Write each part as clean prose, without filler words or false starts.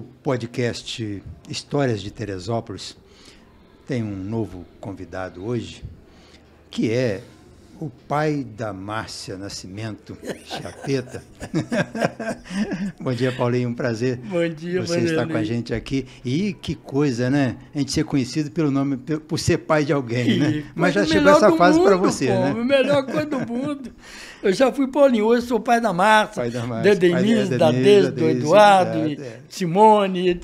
O podcast Histórias de Teresópolis tem um novo convidado hoje, que é o pai da Márcia Nascimento Chapeta. Bom dia, Paulinho, um prazer. Bom dia, você estar com a gente aqui. E que coisa, né? A gente ser conhecido pelo nome, por ser pai de alguém, né? Mas já chegou essa fase para você, né? A melhor coisa do mundo. Eu já fui Paulinho, hoje sou pai da Márcia, da Denise, da Deise, do Eduardo, Simone.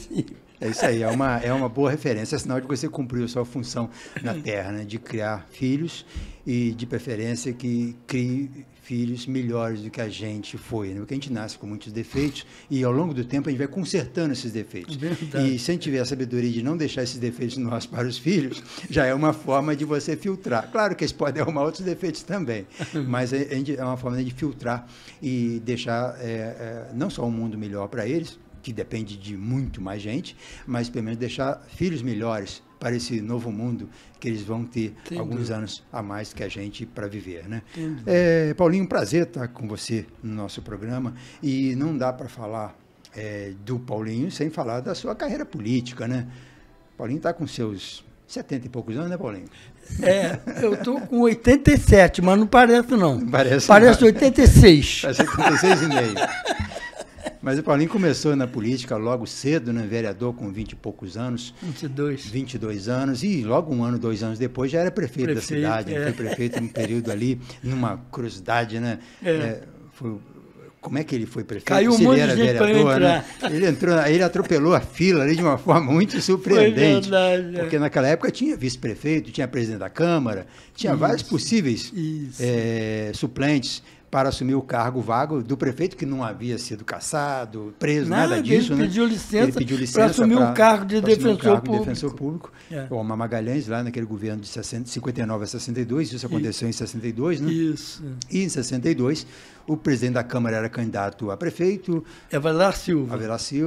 É isso aí, é uma boa referência, é sinal de que você cumpriu a sua função na Terra, né? De criar filhos e, de preferência, que crie filhos melhores do que a gente foi, né? Porque a gente nasce com muitos defeitos e, ao longo do tempo, a gente vai consertando esses defeitos. Verdade. E se a gente tiver a sabedoria de não deixar esses defeitos nossos para os filhos, já é uma forma de você filtrar. Claro que eles podem arrumar outros defeitos também, mas é uma forma de filtrar e deixar não só um mundo melhor para eles, que depende de muito mais gente, mas pelo menos deixar filhos melhores para esse novo mundo que eles vão ter alguns anos a mais que a gente para viver, né? Paulinho, um prazer estar com você no nosso programa e não dá para falar do Paulinho sem falar da sua carreira política, né? Paulinho está com seus 70 e poucos anos, né, Paulinho? Eu estou com 87, mas não parece não. Parece 86. Parece 86 e meio. Mas o Paulinho começou na política logo cedo, né? Vereador com 20 e poucos anos. 22 anos. E logo 1 ano, 2 anos depois já era prefeito da cidade. Foi prefeito num período ali, numa curiosidade, né? Como é que ele foi prefeito? Caiu um monte de gente para entrar. Né? Ele atropelou a fila ali de uma forma muito surpreendente. Foi verdade, porque naquela época tinha vice-prefeito, tinha presidente da Câmara, tinha vários possíveis suplentes para assumir o cargo vago do prefeito, que não havia sido cassado, preso, nada disso. Ele pediu licença para assumir o cargo de defensor público. O Omar Magalhães, lá naquele governo de 59 a 62, isso aconteceu em 62, né? Isso. E em 62, o presidente da Câmara era candidato a prefeito. Avelar Silva,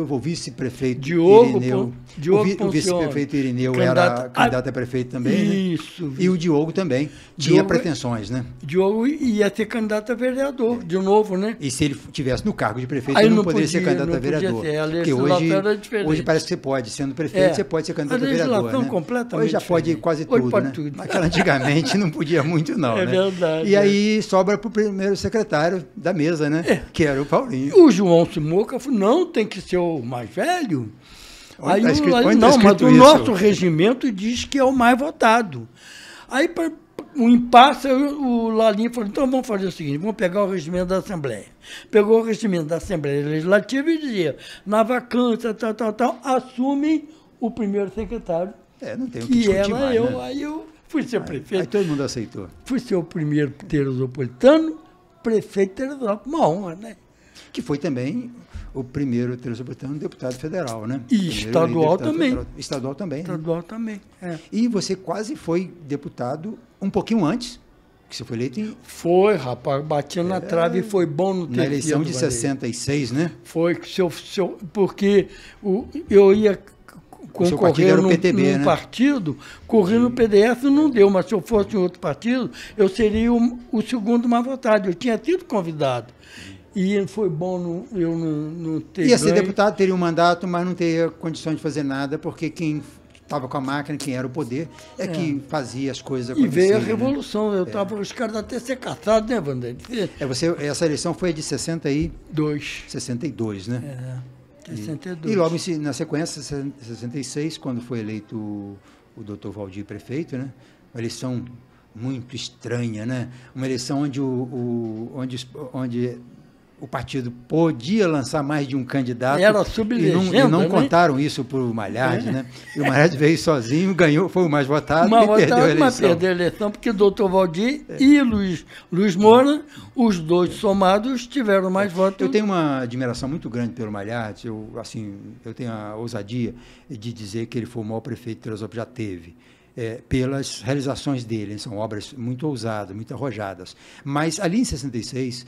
o vice-prefeito Irineu. O vice-prefeito Irineu era candidato a prefeito também, isso, né? E o Diogo também tinha pretensões, né? Diogo ia ser candidato a vereador, de novo, né? E se ele tivesse no cargo de prefeito, ele não poderia ser candidato a vereador. Porque hoje parece que você pode, sendo prefeito, você pode ser candidato a vereador, né? Completamente hoje já pode quase tudo, né? Naquela antigamente não podia muito, não, né? Verdade. E aí sobra para o primeiro secretário da mesa, né? Que era o Paulinho. O João Simoca falou, não, tem que ser o mais velho. Aí, mas o nosso regimento diz que é o mais votado. Aí, para um impasse, o Lalinha falou, então vamos fazer o seguinte, vamos pegar o regimento da Assembleia. Pegou o regimento da Assembleia Legislativa e dizia, na vacância, tal, assume o primeiro secretário, não tem o que discutir mais, eu. Né? Aí eu fui ser prefeito. Aí todo mundo aceitou. Fui ser o primeiro teresopolitano, prefeito de Teresópolis, uma honra, né? Que foi também o primeiro teresopolitano deputado federal, né? E estadual também. Estadual também. Estadual também. E você quase foi deputado um pouquinho antes, que você foi eleito em... Foi, rapaz, batia na trave e foi bom no Na eleição de 66, né? Foi, porque eu ia concorrer num PTB, num partido, corri no PDS não deu, mas se eu fosse em outro partido, eu seria o segundo mais votado. Eu tinha sido convidado. E foi bom eu não ter Ia ser deputado, teria um mandato, mas não teria condições de fazer nada, porque quem estava com a máquina, quem era o poder, que fazia as coisas acontecerem. E veio a Revolução, né? Os caras até ser caçados, né, Wander? Essa eleição foi de 62, né? 62. E logo na sequência, 66, quando foi eleito o doutor Valdir prefeito, né? Uma eleição muito estranha, né? Uma eleição onde o partido podia lançar mais de um candidato. Era sublegenda, e não contaram isso para o Malhard, né? E o Malhard veio sozinho, ganhou, foi o mais votado e perdeu a eleição. Mas perdeu a eleição porque o doutor Valdir e Luiz Moura, os dois somados, tiveram mais votos. Eu tenho uma admiração muito grande pelo Malhard. Eu tenho a ousadia de dizer que ele foi o maior prefeito que Teresópolis já teve. Pelas realizações dele, são obras muito ousadas, muito arrojadas. Mas ali em 66,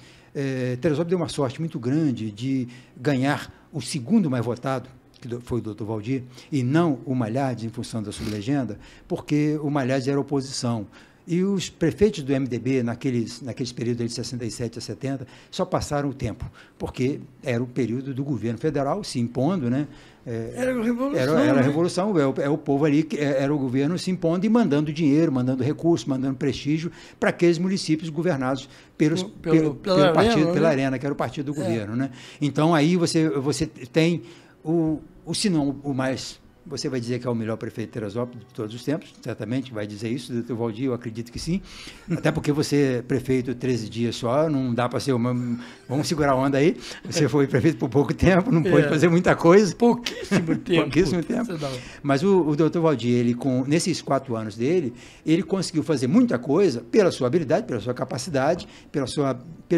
Teresópolis deu uma sorte muito grande de ganhar o segundo mais votado, que foi o doutor Valdir, e não o Malhard, em função da sublegenda, porque o Malhard era oposição. E os prefeitos do MDB, naqueles períodos de 67 a 70, só passaram o tempo, porque era o período do governo federal se impondo, né? Era a revolução. Era a revolução, é o povo ali, era o governo se impondo e mandando dinheiro, mandando recursos, mandando prestígio para aqueles municípios governados pelo partido, pela Arena, que era o partido do governo, né? Então, aí você tem se não o mais... Você vai dizer que é o melhor prefeito de Teresópolis de todos os tempos, certamente vai dizer isso, doutor Valdir, eu acredito que sim. Até porque você é prefeito 13 dias só, não dá para ser Vamos segurar a onda aí. Você foi prefeito por pouco tempo, não pôde fazer muita coisa. Pouquíssimo tempo. Pouquíssimo tempo. Mas o doutor Valdir, nesses 4 anos dele, ele conseguiu fazer muita coisa pela sua habilidade, pela sua capacidade, pelo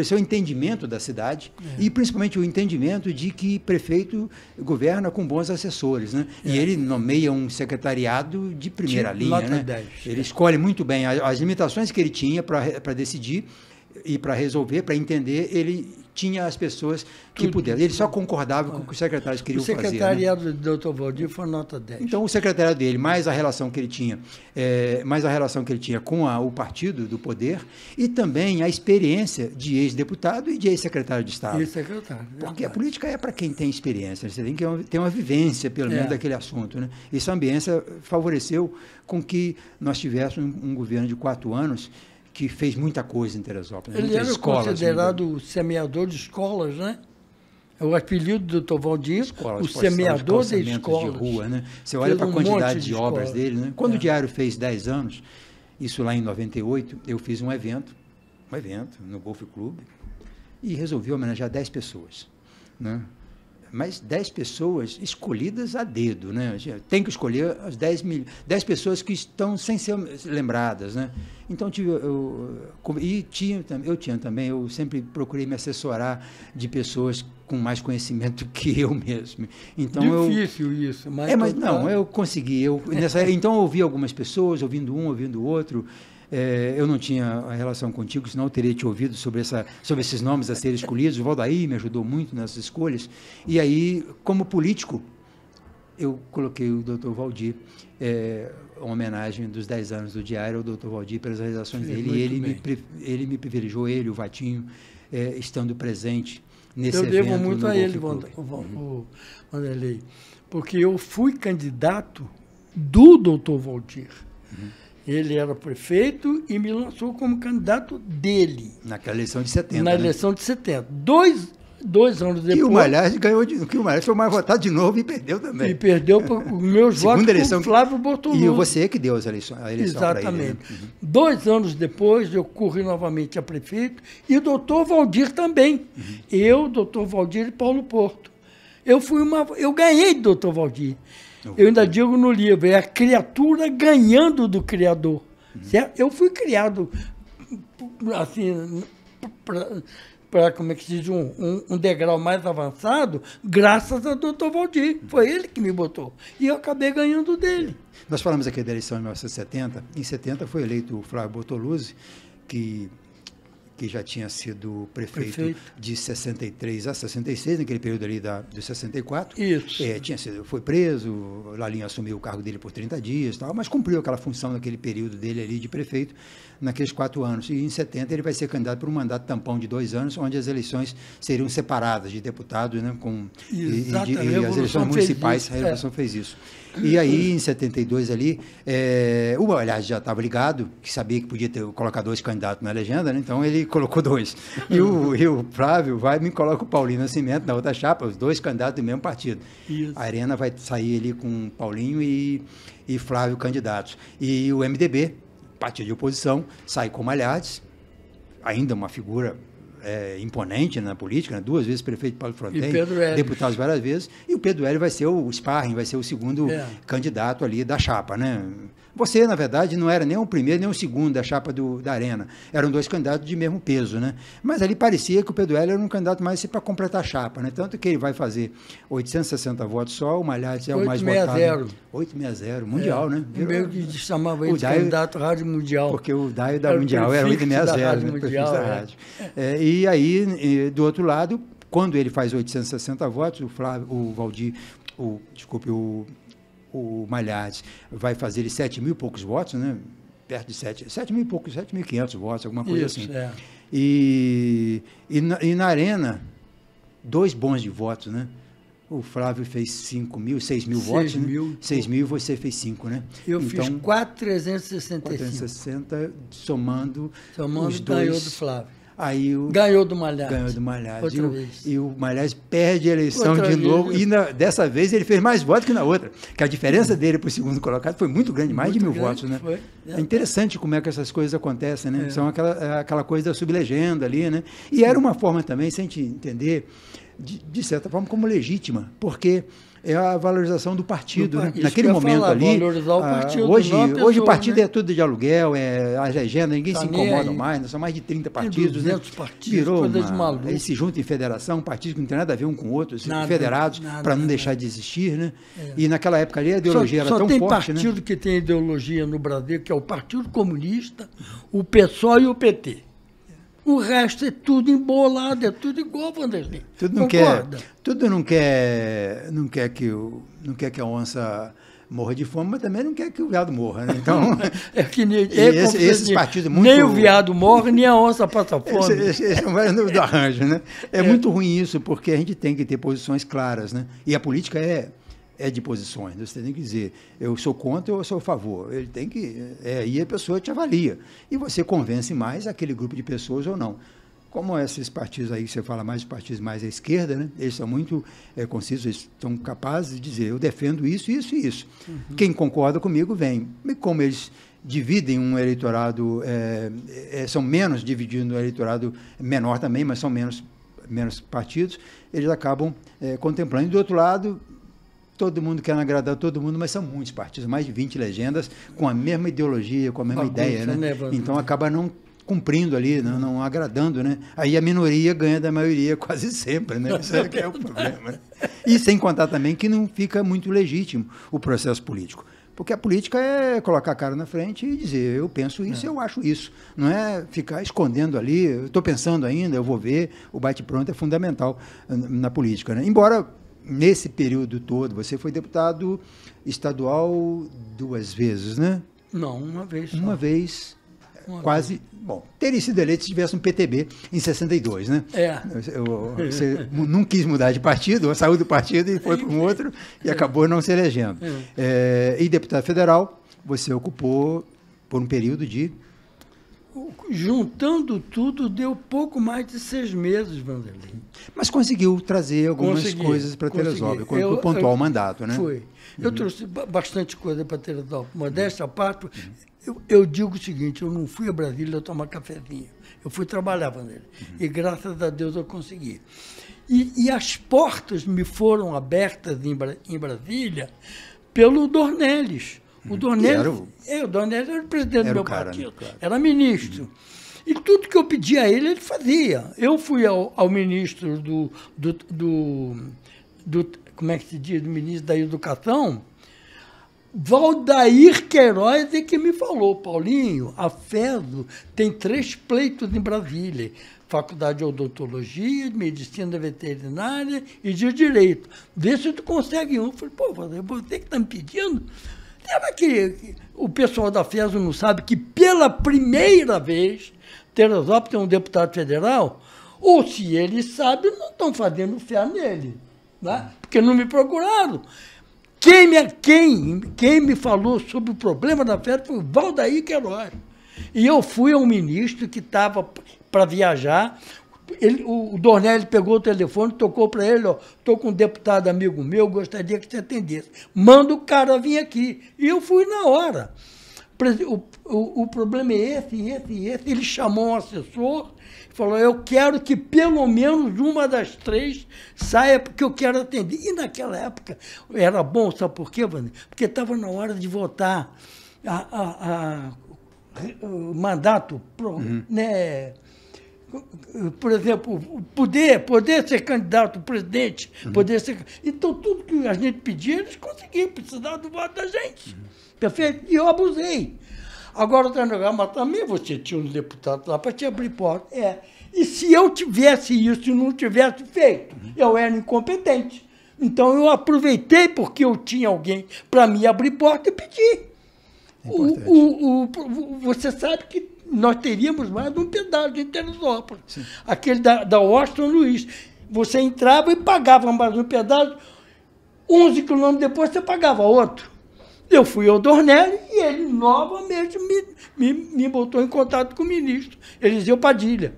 seu entendimento da cidade e principalmente o entendimento de que prefeito governa com bons assessores, né? E ele nomeia um secretariado de primeira linha, né? 10. Ele escolhe muito bem as limitações que ele tinha para decidir e para resolver, para entender, ele tinha as pessoas que puderam. Ele só concordava com o que os secretários queriam fazer. O secretariado do Dr. Valdir foi nota 10. Então, o secretariado dele, mais a relação que ele tinha, com o partido do poder e também a experiência de ex-deputado e de ex-secretário de Estado. Ex-secretário. Porque a política é para quem tem experiência, você tem que ter uma vivência, pelo menos, daquele assunto, né? Essa ambiência favoreceu com que nós tivéssemos um governo de 4 anos que fez muita coisa em Teresópolis. Ele era considerado o semeador de escolas, né? É o apelido do Dr. Valdir, o semeador de escolas. De rua, né? Você olha para a quantidade de obras dele, né? Quando o Diário fez 10 anos, isso lá em 98, eu fiz um evento no Golf Club e resolvi homenagear 10 pessoas, né? Mas 10 pessoas escolhidas a dedo, né? Tem que escolher as 10 pessoas que estão sem ser lembradas, né? Então, eu sempre procurei me assessorar de pessoas com mais conhecimento que eu mesmo. Então, difícil isso. Mas não, eu consegui. Então, eu ouvi algumas pessoas, ouvindo um, ouvindo o outro. Eu não tinha a relação contigo, senão eu teria te ouvido sobre esses nomes a serem escolhidos. O Valdair me ajudou muito nessas escolhas. E aí, como político, eu coloquei o doutor Valdir, uma homenagem dos 10 anos do Diário ao doutor Valdir pelas realizações dele. E ele me privilegiou, ele, o Vatinho, estando presente nesse evento. Eu devo muito a ele, Vanderlei, porque eu fui candidato do doutor Valdir. Ele era prefeito e me lançou como candidato dele. Naquela eleição de 70. Na eleição de 70. Dois anos depois... E o Malhaz ganhou, que o Malhaz foi mais votado de novo e perdeu também. E perdeu os meus votos com o Flávio Bortoluzzi. E você que deu a eleição Exatamente. Para ele, né? 2 anos depois, eu corri novamente a prefeito e o doutor Valdir também. Eu, doutor Valdir e Paulo Porto. Eu ganhei do doutor Valdir. Eu ainda digo no livro, é a criatura ganhando do Criador. Certo? Eu fui criado, assim, para como é que se diz, um degrau mais avançado, graças ao doutor Valdir. Foi ele que me botou. E eu acabei ganhando dele. Nós falamos aqui da eleição de 1970. Em 70 foi eleito o Flávio Bortoluzzi, que já tinha sido prefeito de 63 a 66, naquele período ali de 64. Isso. Foi preso, Lalinha assumiu o cargo dele por 30 dias, mas cumpriu aquela função naquele período dele ali de prefeito, naqueles 4 anos. E em 70 ele vai ser candidato por um mandato tampão de 2 anos, onde as eleições seriam separadas de deputados, né, e as eleições municipais. A Revolução fez isso. E aí, em 72 ali, o Malhaz já estava ligado, que sabia que podia colocar 2 candidatos na legenda, né? Então ele colocou 2. E o Flávio me coloca o Paulinho Nascimento na outra chapa, os 2 candidatos do mesmo partido. Isso. A Arena vai sair ali com Paulinho e Flávio candidatos. E o MDB, partido de oposição, sai com Malhaz, ainda uma figura imponente na política, né? 2 vezes prefeito de Paulo Fronten, deputados várias vezes, e o Pedro Hélio vai ser o sparring, vai ser o segundo candidato ali da chapa, né? Você, na verdade, não era nem o primeiro nem o segundo da chapa da Arena. Eram 2 candidatos de mesmo peso, né? Mas ali parecia que o Pedro Hélio era um candidato mais para completar a chapa, né? Tanto que ele vai fazer 860 votos só, o Malhaz é o mais votado. 860, mundial, né? O meu que chamava ele de candidato rádio mundial. Porque o Daio da Mundial era 860, né? Mundial, da rádio. E aí, do outro lado, quando ele faz 860 votos, o Malhaz vai fazer 7 mil e poucos votos, né? perto de 7 mil e pouco, 7.500 votos, alguma coisa Isso, assim. É. E na Arena, 2 bons de votos, né? O Flávio fez 6 mil votos, né? 6 mil e você fez 5, né? Eu fiz 4.365. 460, somando os dois. Ganhou do Flávio. Aí ganhou do Malhaz. Ganhou do Malhaz. Outra vez. E o Malhaz perde a eleição de novo. E dessa vez ele fez mais votos que na outra. Que a diferença dele para o segundo colocado foi muito grande, mais de 1.000 votos, né? Foi. É interessante como é que essas coisas acontecem, né? São aquela coisa da sublegenda ali, né? E era uma forma também, sem te entender, de certa forma, como legítima, porque é a valorização do partido. Né? Naquele momento ali, hoje o partido, né? É tudo de aluguel, as legendas, ninguém se incomoda mais, né? São mais de 30 partidos. 200 partidos, virou eles se juntam em federação, partidos que não tem nada a ver um com o outro, federados, para não deixar de existir. Né? E naquela época ali a ideologia era tão forte. Só tem partido, né? Que tem ideologia no Brasil, que é o Partido Comunista, o PSOL e o PT. O resto é tudo embolado, é tudo igual, Vanderlei. Tudo não quer que a onça morra de fome, mas também não quer que o veado morra, né? Então, esses partidos muito... Nem o veado morre, nem a onça passa fome. Esse é um do arranjo, né? É muito ruim isso, porque a gente tem que ter posições claras, né? E a política é de posições, você tem que dizer, eu sou contra ou eu sou a favor. Ele tem que... aí a pessoa te avalia. E você convence mais aquele grupo de pessoas ou não. Como esses partidos aí, que você fala mais, os partidos mais à esquerda, né? Eles são muito concisos, eles são capazes de dizer, eu defendo isso, isso e isso. Uhum. Quem concorda comigo, vem. E como eles dividem um eleitorado, são menos dividindo um eleitorado menor também, mas são menos partidos, eles acabam contemplando. E do outro lado, todo mundo quer agradar todo mundo, mas são muitos partidos, mais de 20 legendas, com a mesma ideia, com a mesma ideia, né? Então acaba não cumprindo ali, não agradando, né? Aí a minoria ganha da maioria quase sempre, né? Isso é que é o problema. Né? E sem contar também que não fica muito legítimo o processo político. Porque a política é colocar a cara na frente e dizer, eu penso isso, eu acho isso. Não é ficar escondendo ali, eu estou pensando ainda, eu vou ver, o bate-pronto é fundamental na política, né? Embora nesse período todo, você foi deputado estadual 2 vezes, né? Não, uma vez só. Uma vez, quase... Bom, teria sido eleito se tivesse um PTB em 62, né? Você não quis mudar de partido, saiu do partido e foi para um outro e acabou não se elegendo. E deputado federal, você ocupou por um período de... Juntando tudo, deu pouco mais de 6 meses, Vanderlei. Mas conseguiu trazer algumas coisas para Teresópolis, quando pontuar o mandato, né? Foi. Eu trouxe bastante coisa para Teresópolis. Modéstia à parte, eu digo o seguinte, eu não fui a Brasília tomar cafezinho. Eu fui trabalhar, Vanderlei. E graças a Deus eu consegui. E as portas me foram abertas em Brasília pelo Dornelles. O Dornelles era o presidente do meu partido, era ministro. E tudo que eu pedia a ele, ele fazia. Eu fui ao ministro como é que se diz, do ministro da Educação, Valdair Queiroz é que me falou, Paulinho, a FESO tem 3 pleitos em Brasília, Faculdade de Odontologia, de Medicina Veterinária e de Direito. Vê se tu consegue um. Eu falei, pô, você que está me pedindo? Será que o pessoal da FESO não sabe que pela primeira vez Teresópolis tem um deputado federal? Ou se eles sabem, não estão fazendo fé nele, né? Porque não me procuraram. Quem me falou sobre o problema da FESO foi o Valdair Queiroz. E eu fui ao ministro que estava para viajar. O Dornelles pegou o telefone, tocou para ele, estou com um deputado amigo meu, gostaria que você atendesse. Manda o cara vir aqui. E eu fui na hora. O problema é esse. Ele chamou um assessor e falou, eu quero que pelo menos uma das 3 saia, porque eu quero atender. E naquela época era bom, sabe por quê, Wander? Porque estava na hora de votar o mandato, né? Por exemplo, poder ser candidato a presidente, poder ser... Então, tudo que a gente pedia, eles conseguiam, precisavam do voto da gente. Perfeito? E eu abusei. Agora, mas também você tinha um deputado lá para te abrir porta. E se eu tivesse isso e não tivesse feito, eu era incompetente. Então, eu aproveitei porque eu tinha alguém para me abrir porta e pedi. Você sabe que nós teríamos mais de um pedágio em Teresópolis. Sim. Aquele da Washington Luiz. Você entrava e pagava mais um pedágio, 11 quilômetros depois você pagava outro. Eu fui ao Dornelli e ele novamente me botou em contato com o ministro, Eliseu Padilha.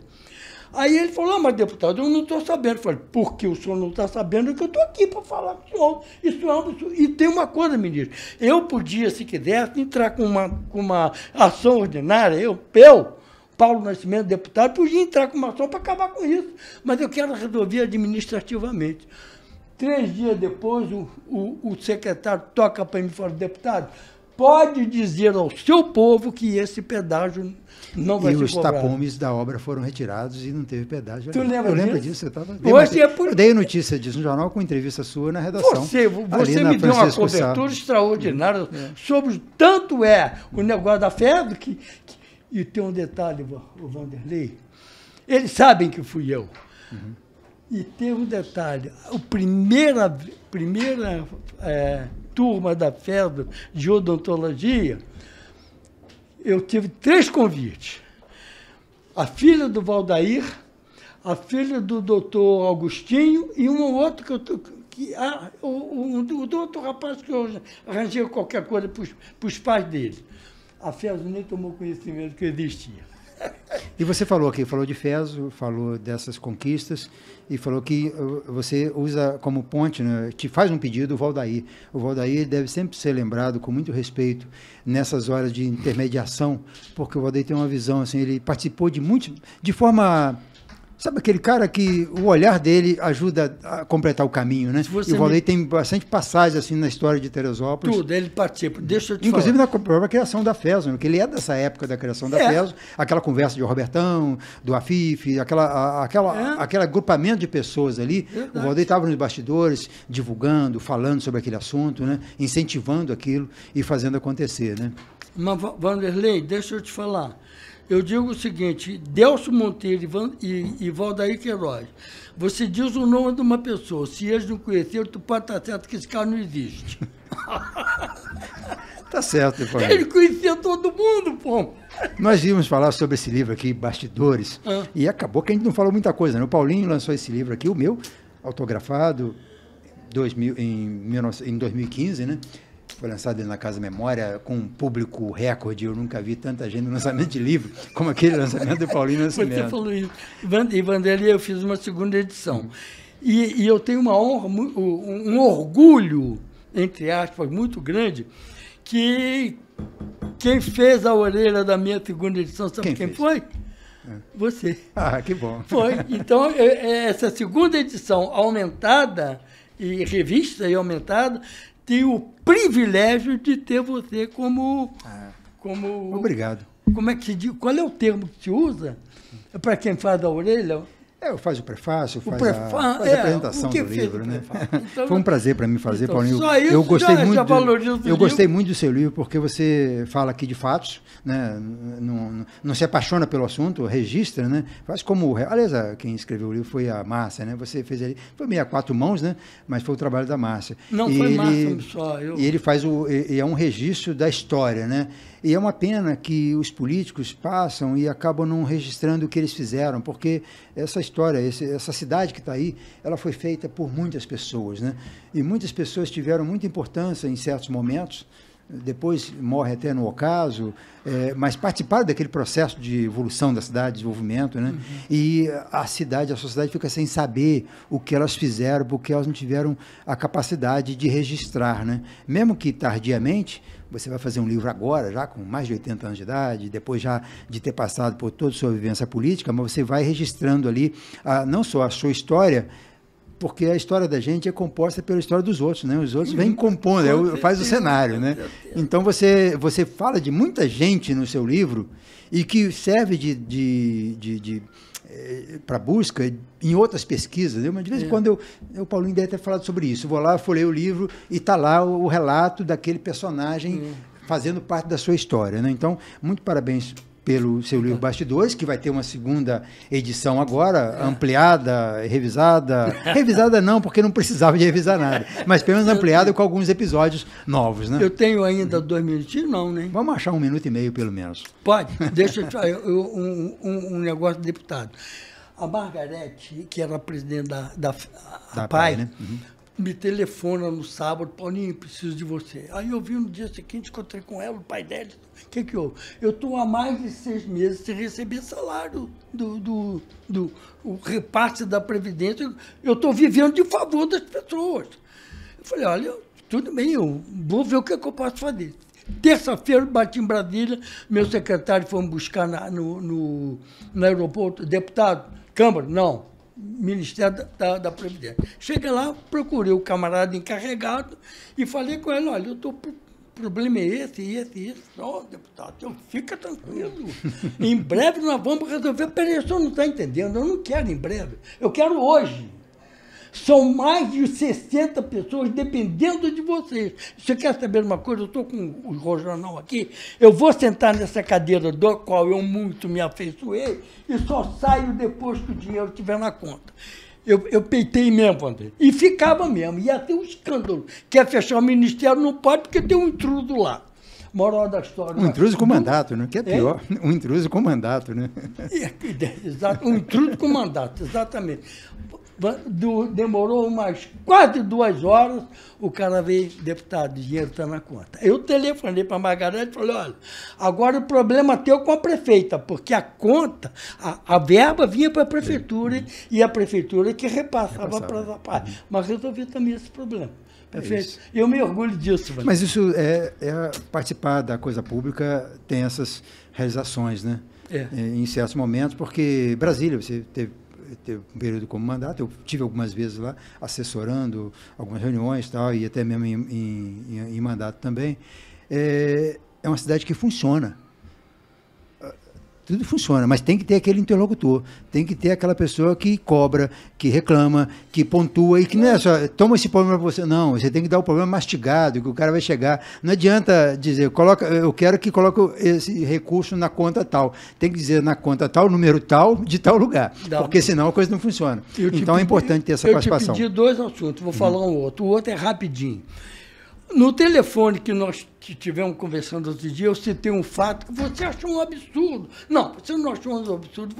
Aí ele falou, mas deputado, eu não estou sabendo. Eu falei, por que o senhor não está sabendo? É que eu estou aqui para falar com o senhor. Isso é um absurdo. E tem uma coisa, ministro, eu podia, se quisesse, entrar com uma ação ordinária, Paulo Nascimento, deputado, podia entrar com uma ação para acabar com isso. Mas eu quero resolver administrativamente. 3 dias depois, o secretário toca para mim e fala, deputado, pode dizer ao seu povo que esse pedágio não vai ser cobrado. E os tapumes da obra foram retirados e não teve pedágio. Tu lembra disso? Eu lembro disso, você estava... Eu dei notícia disso no jornal com entrevista sua na redação. Você me deu uma cobertura extraordinária sobre tanto o negócio da FEB, e tem um detalhe, o Vanderlei, eles sabem que fui eu. Uhum. E tem um detalhe, a primeira turma da FEB de odontologia, eu tive 3 convites. A filha do Valdair, a filha do doutor Augustinho e um outro o outro rapaz que eu arranjei qualquer coisa para os pais dele. A FES nem tomou conhecimento que existia. E você falou de FES, falou dessas conquistas e falou que você usa como ponte, né, te faz um pedido o Valdair. O Valdair deve sempre ser lembrado com muito respeito nessas horas de intermediação, porque o Valdair tem uma visão, assim, ele participou de forma... Sabe aquele cara que o olhar dele ajuda a completar o caminho, né? E o Valdair tem bastante passagens assim na história de Teresópolis. Tudo, ele participa. Deixa eu te Inclusive falar. na própria criação da FES, porque ele é dessa época da criação da FES, aquela conversa de Robertão, do Afif, aquele agrupamento de pessoas ali. Verdade. O Valdair estava nos bastidores, divulgando, falando sobre aquele assunto, né? Incentivando aquilo e fazendo acontecer, né? Mas, Vanderlei, deixa eu te falar. Eu digo o seguinte, Delcio Monteiro e Valdair Queiroz, você diz o nome de uma pessoa, se eles não conheceram, tu pode estar certo que esse cara não existe. Tá certo, Paulo. Ele conhecia todo mundo, pô. Nós íamos falar sobre esse livro aqui, Bastidores, e acabou que a gente não falou muita coisa, né? O Paulinho lançou esse livro aqui, o meu, autografado, em 2015, né? Foi lançado na Casa Memória com um público recorde. Eu nunca vi tanta gente no lançamento de livro como aquele lançamento do Paulinho Nascimento. Você falou isso. E Vanderlei, eu fiz uma segunda edição. E eu tenho uma honra, um orgulho, entre aspas, muito grande, que quem fez a orelha da minha segunda edição, sabe quem foi? Você. Ah, que bom. Foi. Então, essa segunda edição aumentada, e revista e aumentada, tenho o privilégio de ter você como... Obrigado. Como é que se diz? Qual é o termo que se usa? É para quem faz a orelha? Faz o prefácio, faz a apresentação do livro, né? Então, foi um prazer para mim fazer, Paulinho. Eu gostei muito do seu livro, porque você fala aqui de fatos, né? Não se apaixona pelo assunto, registra, né? Faz como... Aliás, quem escreveu o livro foi a Márcia, né? Você fez ali... Foi meio a 4 mãos, né? Mas foi o trabalho da Márcia. Não, foi Márcia só. E ele faz é um registro da história, né? E é uma pena que os políticos passam e acabam não registrando o que eles fizeram, porque essa história, essa cidade que está aí, ela foi feita por muitas pessoas, né? E muitas pessoas tiveram muita importância em certos momentos, depois morre até no ocaso, mas participaram daquele processo de evolução da cidade, de desenvolvimento, né? Uhum. E a sociedade fica sem saber o que elas fizeram, porque elas não tiveram a capacidade de registrar, né? Mesmo que tardiamente, você vai fazer um livro agora, já com mais de 80 anos de idade, depois já de ter passado por toda a sua vivência política, mas você vai registrando ali não só a sua história, porque a história da gente é composta pela história dos outros, né? Os outros vêm compondo, faz o cenário, né? Então você fala de muita gente no seu livro e que serve para busca em outras pesquisas, né? Mas de vez em quando o Paulinho deve ter falado sobre isso. Eu vou lá, folhei o livro e está lá o relato daquele personagem fazendo parte da sua história, né? Então, muito parabéns pelo seu livro Bastidores, que vai ter uma segunda edição agora, ampliada, revisada. Revisada não, porque não precisava de revisar nada, mas pelo menos ampliada com alguns episódios novos, né? Eu tenho ainda 2 minutinhos, não, né? Vamos achar 1 minuto e meio, pelo menos. Pode. Deixa eu te falar um negócio, deputado. A Margarete, que era presidente da PAI, né? Me telefona no sábado, Paulinho, preciso de você. Aí eu vi no dia seguinte, encontrei com ela, o pai dela. O que houve? Eu estou há mais de 6 meses sem receber salário do repasse da Previdência. Eu estou vivendo de favor das pessoas. Eu falei, olha, tudo bem, eu vou ver o que eu posso fazer. Terça-feira, bati em Brasília, meu secretário foi me buscar no aeroporto. Deputado, Câmara, não. Ministério da Previdência. Chega lá, procurei o camarada encarregado e falei com ele, olha, o problema é esse. Ó, deputado, fica tranquilo. Em breve nós vamos resolver. Peraí, o senhor não está entendendo, eu não quero em breve, eu quero hoje. São mais de 60 pessoas dependendo de vocês. Você quer saber uma coisa? Eu estou com o jornal aqui, eu vou sentar nessa cadeira do qual eu muito me afeiçoei e só saio depois que o dinheiro estiver na conta. Eu peitei mesmo, André. E ficava mesmo. Ia ter um escândalo. Quer fechar o ministério? Não pode, porque tem um intruso lá. Moral da história. Um intruso com mandato, né? Que é pior. Um intruso com mandato, né? Exato, um intruso com mandato, exatamente. Demorou umas quase 2 horas, o cara veio, deputado, o dinheiro está na conta. Eu telefonei para a Margarete e falei, olha, agora o problema teu com a prefeita, porque a conta, a verba vinha para a prefeitura e a prefeitura que repassava para a PAI. Mas resolvi também esse problema. Perfeito? Eu me orgulho disso. Mas isso participar da coisa pública tem essas realizações, né? Em certos momentos, porque Brasília, você teve um período como mandato, eu tive algumas vezes lá assessorando algumas reuniões tal, e até mesmo em mandato também. É uma cidade que funciona. Tudo funciona, mas tem que ter aquele interlocutor, tem que ter aquela pessoa que cobra, que reclama, que pontua e que não é só, toma esse problema para você, não, você tem que dar o problema mastigado, que o cara vai chegar, não adianta dizer, eu quero que coloque esse recurso na conta tal, tem que dizer na conta tal, número tal, de tal lugar, porque senão a coisa não funciona. Então é importante ter essa participação. Eu te pedi 2 assuntos, vou falar um outro, o outro é rapidinho. No telefone que nós tivemos conversando outro dia, eu citei um fato que você achou um absurdo. Não, você não achou um absurdo,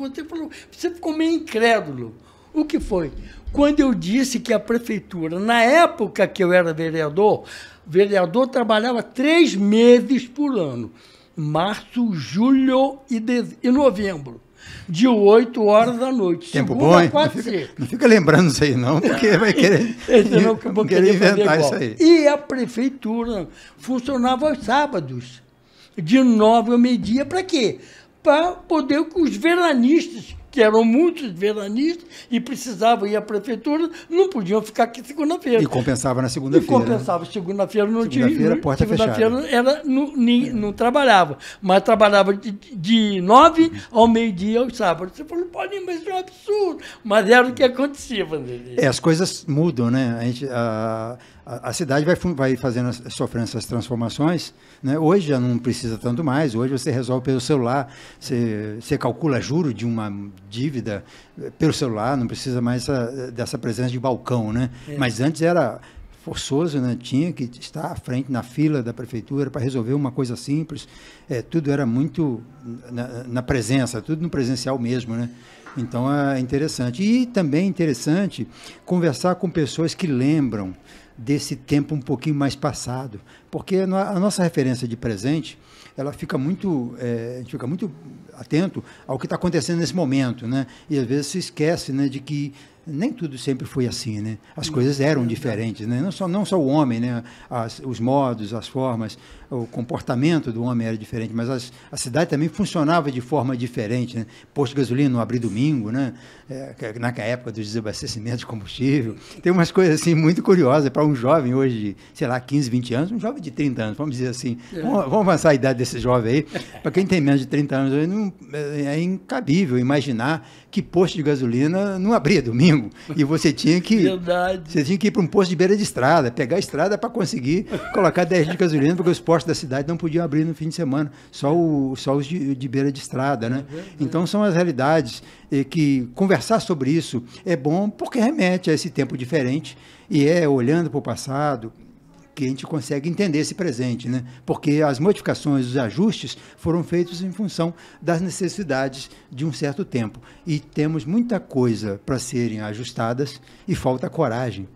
você ficou meio incrédulo. O que foi? Quando eu disse que a prefeitura, na época que eu era vereador trabalhava 3 meses por ano. Março, julho e novembro. De 8 horas da noite. Tempo bom, hein? Não fica lembrando isso aí, não, porque vai querer, querer inventar isso aí. E a prefeitura funcionava aos sábados, de 9 ao meio-dia, para quê? Para poder que os veranistas, que eram muitos veranistas e precisavam ir à prefeitura, não podiam ficar aqui segunda-feira. E compensava na segunda-feira. Segunda-feira não tinha. Segunda-feira, porta fechada. Segunda-feira não trabalhava, mas trabalhava de 9 ao meio-dia aos sábados. Você falou, Paulinho, mas isso é um absurdo. Mas era o que acontecia, Vanderlei. As coisas mudam, né? A cidade vai sofrendo essas transformações, né? Hoje já não precisa tanto mais, hoje você resolve pelo celular, você calcula juro de uma dívida pelo celular, não precisa mais dessa presença de balcão, né? Mas antes era forçoso, né? Tinha que estar à frente na fila da prefeitura para resolver uma coisa simples, tudo era muito na presença, tudo no presencial mesmo, né? Então é interessante. E também é interessante conversar com pessoas que lembram desse tempo um pouquinho mais passado, porque a nossa referência de presente, ela fica muito, a gente fica muito atento ao que está acontecendo nesse momento, né? E às vezes se esquece, né, de que nem tudo sempre foi assim, né? As coisas eram diferentes, né? Não só o homem, né? Os modos, as formas, o comportamento do homem era diferente, mas a cidade também funcionava de forma diferente, né? Posto de gasolina não abria domingo, né? Na época dos desabastecimentos de combustível. Tem umas coisas assim muito curiosas para um jovem hoje de, sei lá, 15, 20 anos, um jovem de 30 anos, vamos dizer assim. Vamos avançar a idade desse jovem aí. Para quem tem menos de 30 anos, é incabível imaginar que posto de gasolina não abria domingo. domingo. E você tinha que ir para um posto de beira de estrada, pegar a estrada para conseguir colocar 10 litros de gasolina, porque os postos da cidade não podiam abrir no fim de semana, só os de beira de estrada, né? Então são as realidades que conversar sobre isso é bom porque remete a esse tempo diferente e olhando para o passado que a gente consegue entender esse presente, né? Porque as modificações, os ajustes foram feitos em função das necessidades de um certo tempo. E temos muita coisa para serem ajustadas e falta coragem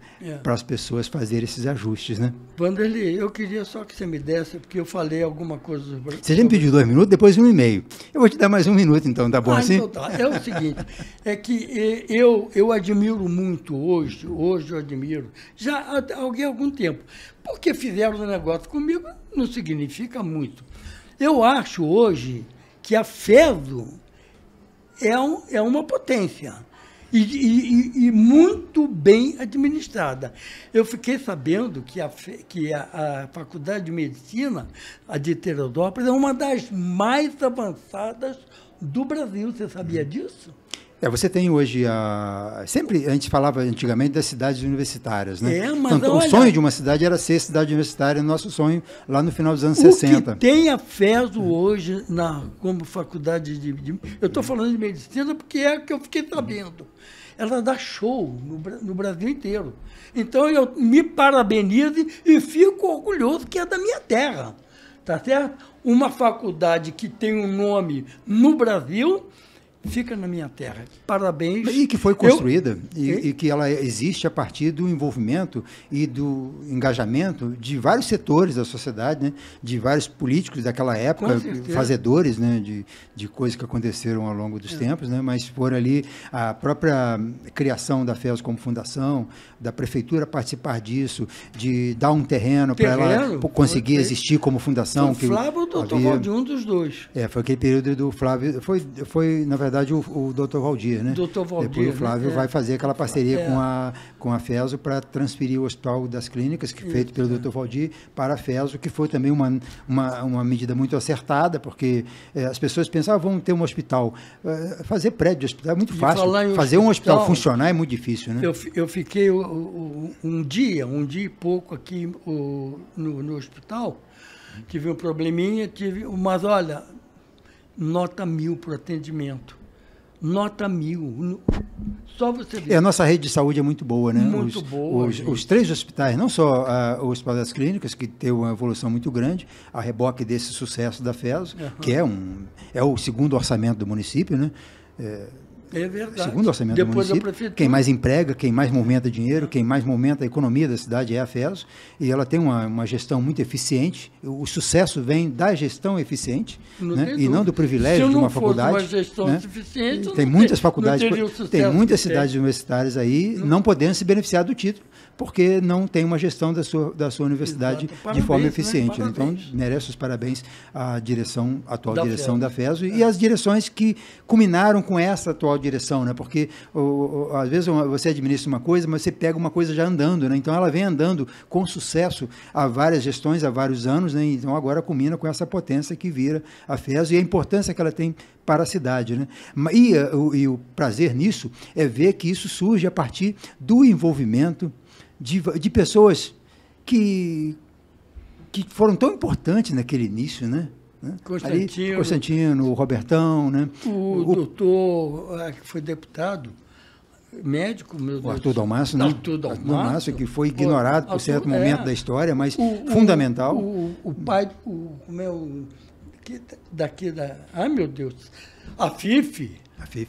para as pessoas fazerem esses ajustes, né? Vanderlei, eu queria só que você me desse, porque eu falei alguma coisa sobre... Você já me pediu 2 minutos, depois 1,5. Eu vou te dar mais 1 minuto, então, tá bom assim? Então tá. É o seguinte, é que eu admiro muito hoje eu admiro, já há algum tempo, porque fizeram um negócio comigo não significa muito. Eu acho hoje que a FESO é uma potência e muito bem administrada. Eu fiquei sabendo que a Faculdade de Medicina, a de Teresópolis, é uma das mais avançadas do Brasil. Você sabia disso? Você tem hoje sempre a gente falava antigamente das cidades universitárias, né? Mas então, o sonho de uma cidade era ser cidade universitária, nosso sonho lá no final dos anos 60. O que tem a FESO hoje como faculdade de... Eu estou falando de medicina porque é que eu fiquei sabendo. Ela dá show no Brasil inteiro. Então, eu me parabenizo e fico orgulhoso que é da minha terra. Tá certo? Uma faculdade que tem um nome no Brasil... fica na minha terra. Parabéns. E que foi construída, e que ela existe a partir do envolvimento e do engajamento de vários setores da sociedade, né? De vários políticos daquela época, fazedores, né? de coisas que aconteceram ao longo dos tempos, né? Mas por ali a própria criação da FES como fundação, da prefeitura participar disso, de dar um terreno para ela conseguir existir como fundação. O Flávio ou o doutor Valdir, um dos dois. Foi aquele período do Flávio, foi na verdade, o Dr. Valdir, né? Dr. Valdir, depois o Flávio vai fazer aquela parceria com a FESO para transferir o Hospital das Clínicas, que feito pelo Dr. Valdir, para a FESO, que foi também uma medida muito acertada, porque as pessoas pensavam, vamos ter um hospital. Fazer prédio de hospital é muito fácil. Fazer um hospital funcionar é muito difícil, né? Eu fiquei um dia e pouco aqui no hospital, tive um probleminha, mas olha, nota 1000 para o atendimento. Nota 1000. Só você ver. A nossa rede de saúde é muito boa, né? Muito boa. Os 3 hospitais, não só o Hospital das Clínicas, que teve uma evolução muito grande, a reboque desse sucesso da FESO, que é o segundo orçamento do município, né? É verdade. Segundo orçamento do município, quem mais emprega, quem mais movimenta dinheiro, quem mais movimenta a economia da cidade é a FESO, e ela tem uma gestão muito eficiente. O sucesso vem da gestão eficiente, né? E não do privilégio de uma faculdade. Se não fosse uma gestão eficiente, tem muitas faculdades, tem muitas cidades universitárias aí não podendo se beneficiar do título, porque não tem uma gestão da sua universidade de forma eficiente. Né? Então, merece os parabéns à atual direção da FESO e às direções que culminaram com essa atual direção, né? Porque às vezes você administra uma coisa, mas você pega uma coisa já andando, né? Então ela vem andando com sucesso há várias gestões, há vários anos, né? Então agora culmina com essa potência que vira a FESO e a importância que ela tem para a cidade, né? E o prazer nisso é ver que isso surge a partir do envolvimento de pessoas que foram tão importantes naquele início, né? Constantino, o Robertão, né? O doutor, que foi deputado, médico, meu Deus. O Arthur Dalmasso, né? Arthur Dalmasso, que foi ignorado por certo momento da história, mas fundamental. O pai, ai, meu Deus, a FIF.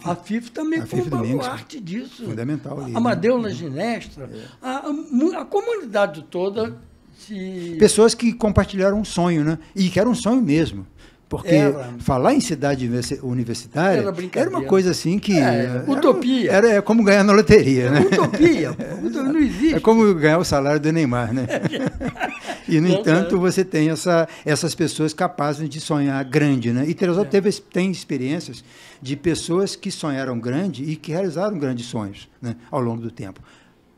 A FIF também foi parte disso. Fundamental. Amadeu Ginestra, a comunidade toda. Pessoas que compartilharam um sonho, né? E que era um sonho mesmo. Porque falar em cidade universitária era uma coisa assim que... utopia. Era como ganhar na loteria, né? Utopia. Não existe. É como ganhar o salário do Neymar, né? E, no entanto, você tem essas pessoas capazes de sonhar grande, né? E Teresópolis tem experiências de pessoas que sonharam grande e que realizaram grandes sonhos, né, ao longo do tempo.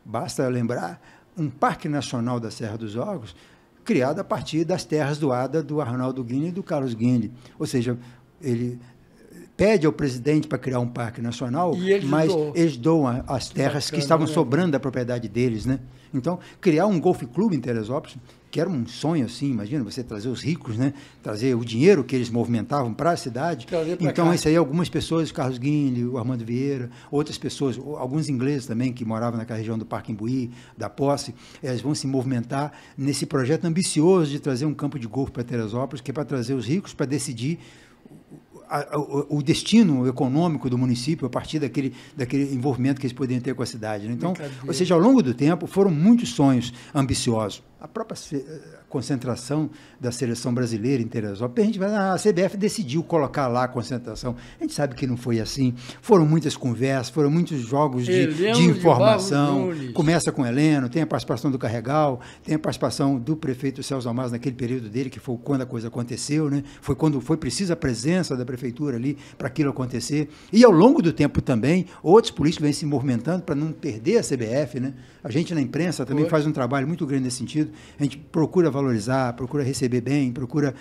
Basta lembrar um Parque Nacional da Serra dos Órgãos, criado a partir das terras doadas do Arnaldo Guinle e do Carlos Guinle. Ou seja, ele pede ao presidente para criar um parque nacional, mas eles doam as terras que estavam sobrando da propriedade deles, né? Então, criar um golfe clube em Teresópolis, que era um sonho assim, imagina, você trazer os ricos, né? Trazer o dinheiro que eles movimentavam para a cidade. Então, isso aí, algumas pessoas, o Carlos Guinle, o Armando Vieira, outras pessoas, alguns ingleses também, que moravam naquela região do Parque Imbuí, da Posse, eles vão se movimentar nesse projeto ambicioso de trazer um campo de golfe para Teresópolis, que é para trazer os ricos para decidir o destino econômico do município a partir daquele envolvimento que eles poderiam ter com a cidade, né? Então, ou seja, ao longo do tempo, foram muitos sonhos ambiciosos. A própria concentração da seleção brasileira em Teresópolis, a gente vai, a CBF decidiu colocar lá a concentração. A gente sabe que não foi assim. Foram muitas conversas, foram muitos jogos de informação. Começa com o Heleno, tem a participação do Carregal, tem a participação do prefeito Celso Almaz naquele período dele, que foi quando a coisa aconteceu, né? Foi quando foi precisa a presença da prefeitura ali para aquilo acontecer. E ao longo do tempo também, outros políticos vêm se movimentando para não perder a CBF, né? A gente na imprensa também faz um trabalho muito grande nesse sentido. A gente procura valorizar, procura receber bem, procura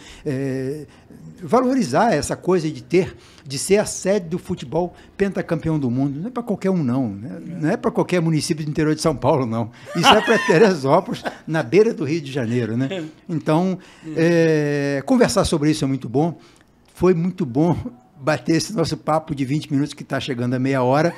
valorizar essa coisa de ser a sede do futebol pentacampeão do mundo. Não é para qualquer um, não. Né? Não é para qualquer município do interior de São Paulo, não. Isso é para Teresópolis, na beira do Rio de Janeiro, né? Então, conversar sobre isso é muito bom. Foi muito bom bater esse nosso papo de 20 minutos que está chegando a meia hora.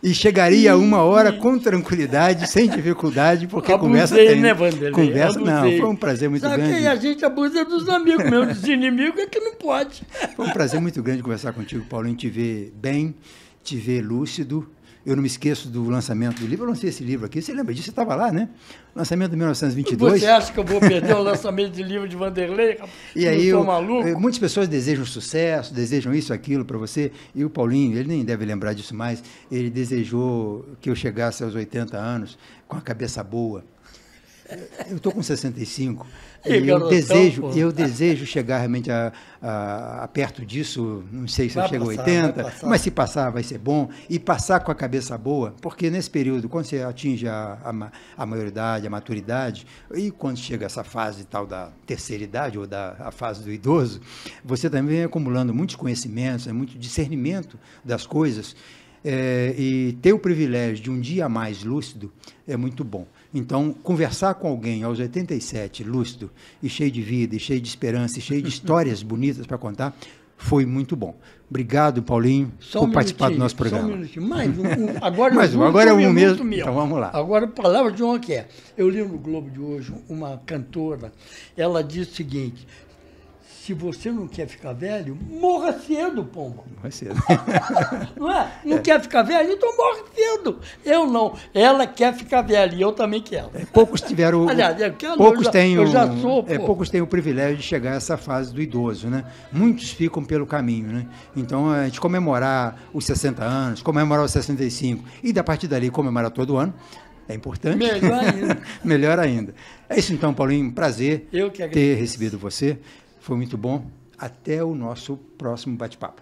E chegaria a 1 hora com tranquilidade, sem dificuldade, porque conversa tem. Né, Vanderlei? Conversa, não, foi um prazer muito grande. Que a gente abusa dos amigos mesmo, dos inimigos é que não pode. Foi um prazer muito grande conversar contigo, Paulinho, te ver bem, te ver lúcido. Eu não me esqueço do lançamento do livro, eu lancei esse livro aqui, você lembra disso? Você estava lá, né? Lançamento de 1922. Você acha que eu vou perder o lançamento de livro de Vanderlei? E aí, muitas pessoas desejam sucesso, desejam isso, aquilo para você, e o Paulinho, ele nem deve lembrar disso mais, ele desejou que eu chegasse aos 80 anos com a cabeça boa. Eu estou com 65 e eu desejo chegar realmente a perto disso, não sei se eu chego a 80, mas se passar vai ser bom, e passar com a cabeça boa, porque nesse período, quando você atinge a maioridade, a maturidade, e quando chega essa fase tal da terceira idade, ou a fase do idoso, você também vem acumulando muitos conhecimentos, muito discernimento das coisas, e ter o privilégio de um dia mais lúcido é muito bom. Então, conversar com alguém aos 87, lúcido, e cheio de vida, e cheio de esperança, e cheio de histórias bonitas para contar, foi muito bom. Obrigado, Paulinho, por participar do nosso programa. Só um minutinho. Agora é um mesmo. Então, vamos lá. Agora, a palavra de honra que é. Eu li no Globo de hoje uma cantora, ela disse o seguinte: se você não quer ficar velho, morra cedo, pombo. Morra cedo. Não é? Não quer ficar velho? Então morre cedo. Eu não. Ela quer ficar velha e eu também quero. Poucos tiveram... Aliás, poucos têm o privilégio de chegar a essa fase do idoso, né? Muitos ficam pelo caminho, né? Então, a gente comemorar os 60 anos, comemorar os 65 e, da partir dali, comemorar todo ano, é importante. Melhor ainda. Melhor ainda. É isso então, Paulinho. Prazer ter recebido você. Foi muito bom. Até o nosso próximo bate-papo.